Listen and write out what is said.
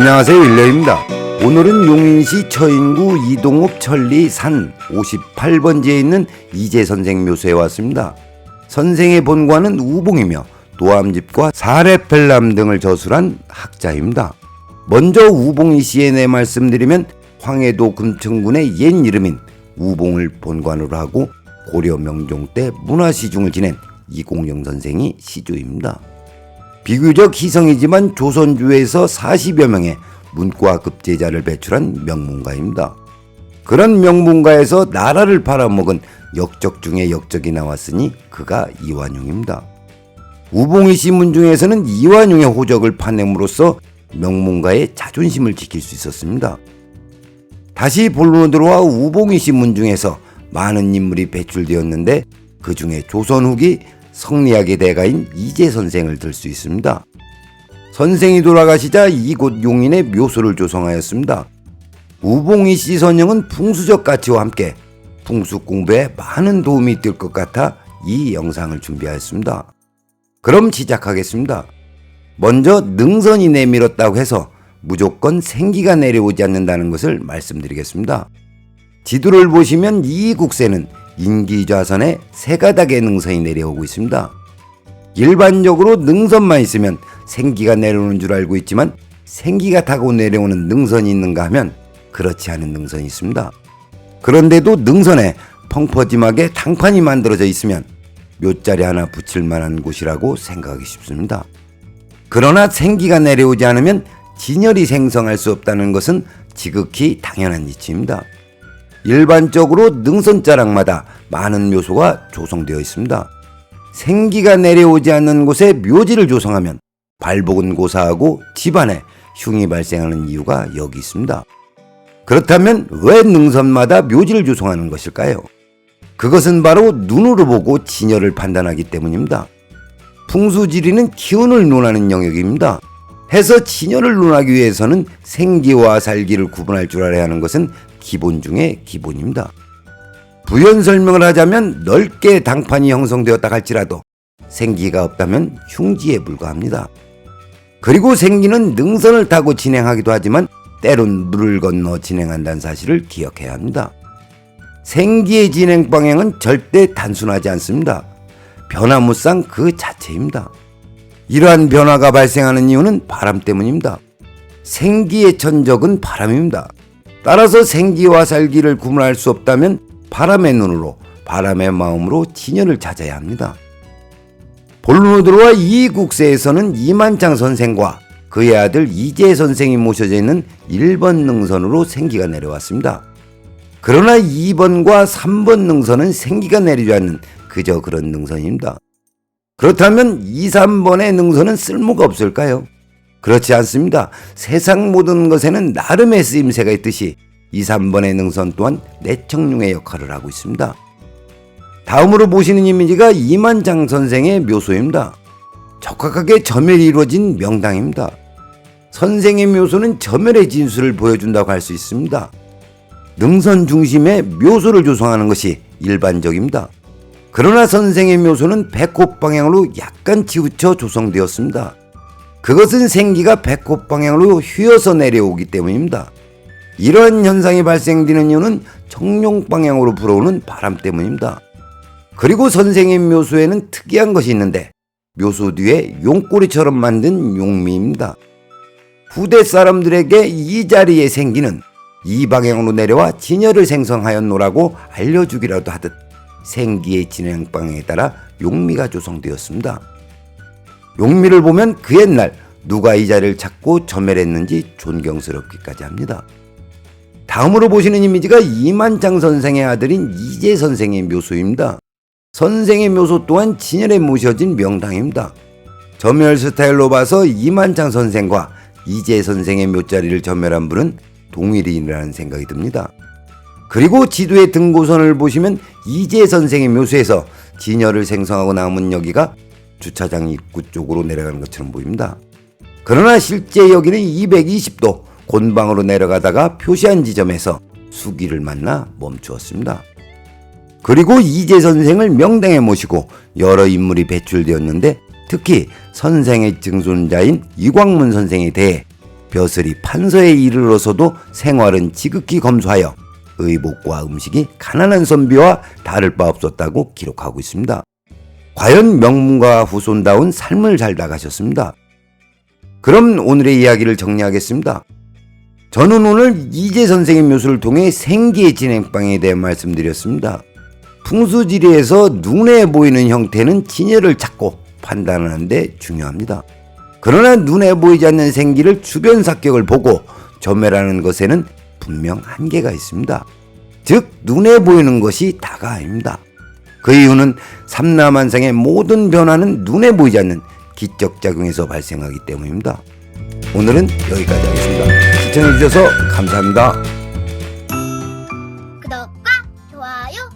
안녕하세요, 일레입니다. 오늘은 용인시 처인구 이동읍 천리 산 58번지에 있는 이재 선생 묘소에 왔습니다. 선생의 본관은 우봉이며 도암집과 사례펠람 등을 저술한 학자입니다. 먼저 우봉이 시에 내 말씀드리면 황해도 금천군의 옛 이름인 우봉을 본관으로 하고 고려 명종 때 문화시중을 지낸 이공영 선생이 시조입니다. 비교적 희성이지만 조선주에서 40여 명의 문과급 제자를 배출한 명문가입니다. 그런 명문가에서 나라를 팔아먹은 역적 중에 역적이 나왔으니 그가 이완용입니다. 우봉이 시문 중에서는 이완용의 호적을 파냄으로써 명문가의 자존심을 지킬 수 있었습니다. 다시 본론으로 들어와 우봉이 시문 중에서 많은 인물이 배출되었는데 그 중에 조선 후기 성리학의 대가인 이재 선생을 들 수 있습니다. 선생이 돌아가시자 이곳 용인의 묘소를 조성하였습니다. 우봉이 씨 선영은 풍수적 가치와 함께 풍수 공부에 많은 도움이 될 것 같아 이 영상을 준비하였습니다. 그럼 시작하겠습니다. 먼저 능선이 내밀었다고 해서 무조건 생기가 내려오지 않는다는 것을 말씀드리겠습니다. 지도를 보시면 이 국세는 인기좌선에 세 가닥의 능선이 내려오고 있습니다. 일반적으로 능선만 있으면 생기가 내려오는 줄 알고 있지만 생기가 타고 내려오는 능선이 있는가 하면 그렇지 않은 능선이 있습니다. 그런데도 능선에 펑퍼짐하게 당판이 만들어져 있으면 묘자리 하나 붙일 만한 곳이라고 생각하기 쉽습니다. 그러나 생기가 내려오지 않으면 진열이 생성할 수 없다는 것은 지극히 당연한 이치입니다. 일반적으로 능선자락마다 많은 묘소가 조성되어 있습니다. 생기가 내려오지 않는 곳에 묘지를 조성하면 발복은 고사하고 집안에 흉이 발생하는 이유가 여기 있습니다. 그렇다면 왜 능선마다 묘지를 조성하는 것일까요? 그것은 바로 눈으로 보고 진열을 판단하기 때문입니다. 풍수지리는 기운을 논하는 영역입니다. 해서 진열을 논하기 위해서는 생기와 살기를 구분할 줄 알아야 하는 것은 기본 중의 기본입니다. 부연 설명을 하자면 넓게 당판이 형성되었다 할지라도 생기가 없다면 흉지에 불과합니다. 그리고 생기는 능선을 타고 진행하기도 하지만 때론 물을 건너 진행한다는 사실을 기억해야 합니다. 생기의 진행 방향은 절대 단순하지 않습니다. 변화무쌍 그 자체입니다. 이러한 변화가 발생하는 이유는 바람 때문입니다. 생기의 천적은 바람입니다. 따라서 생기와 살기를 구분할 수 없다면 바람의 눈으로 바람의 마음으로 진열을 찾아야 합니다. 본론으로 들어와 이 국세에서는 이만창 선생과 그의 아들 이재 선생이 모셔져 있는 1번 능선으로 생기가 내려왔습니다. 그러나 2번과 3번 능선은 생기가 내리지 않는 그저 그런 능선입니다. 그렇다면 2, 3번의 능선은 쓸모가 없을까요? 그렇지 않습니다. 세상 모든 것에는 나름의 쓰임새가 있듯이 2, 3번의 능선 또한 내청룡의 역할을 하고 있습니다. 다음으로 보시는 이미지가 이만장 선생의 묘소입니다. 적확하게 점열이 이루어진 명당입니다. 선생의 묘소는 점열의 진수를 보여준다고 할 수 있습니다. 능선 중심의 묘소를 조성하는 것이 일반적입니다. 그러나 선생의 묘소는 백호 방향으로 약간 치우쳐 조성되었습니다. 그것은 생기가 백호 방향으로 휘어서 내려오기 때문입니다. 이러한 현상이 발생되는 이유는 청룡 방향으로 불어오는 바람 때문입니다. 그리고 선생의 묘소에는 특이한 것이 있는데 묘소 뒤에 용꼬리처럼 만든 용미입니다. 후대 사람들에게 이 자리의 생기는 이 방향으로 내려와 진열을 생성하였노라고 알려주기라도 하듯 생기의 진행 방향에 따라 용미가 조성되었습니다. 용미를 보면 그 옛날 누가 이 자리를 찾고 점멸했는지 존경스럽기까지 합니다. 다음으로 보시는 이미지가 이만장 선생의 아들인 이재 선생의 묘소입니다. 선생의 묘소 또한 진열에 모셔진 명당입니다. 점멸 스타일로 봐서 이만장 선생과 이재 선생의 묘자리를 점멸한 분은 동일인이라는 생각이 듭니다. 그리고 지도의 등고선을 보시면 이재 선생의 묘소에서 진열을 생성하고 남은 여기가 주차장 입구 쪽으로 내려가는 것처럼 보입니다. 그러나 실제 여기는 220도 곤방으로 내려가다가 표시한 지점에서 수기를 만나 멈추었습니다. 그리고 이재 선생을 명당에 모시고 여러 인물이 배출되었는데 특히 선생의 증손자인 이광문 선생에 대해 벼슬이 판서에 이르러서도 생활은 지극히 검소하여 의복과 음식이 가난한 선비와 다를 바 없었다고 기록하고 있습니다. 과연 명문가 후손다운 삶을 살다 가셨습니다. 그럼 오늘의 이야기를 정리하겠습니다. 저는 오늘 이재 선생의 묘수를 통해 생계 진행방에 대해 말씀드렸습니다. 풍수지리에서 눈에 보이는 형태는 진열을 찾고 판단하는 데 중요합니다. 그러나 눈에 보이지 않는 생기를 주변 사격을 보고 점멸하는 것에는 분명 한계가 있습니다. 즉 눈에 보이는 것이 다가 아닙니다. 그 이유는 삼라만상의 모든 변화는 눈에 보이지 않는 기적작용에서 발생하기 때문입니다. 오늘은 여기까지 하겠습니다. 시청해주셔서 감사합니다. 구독과 좋아요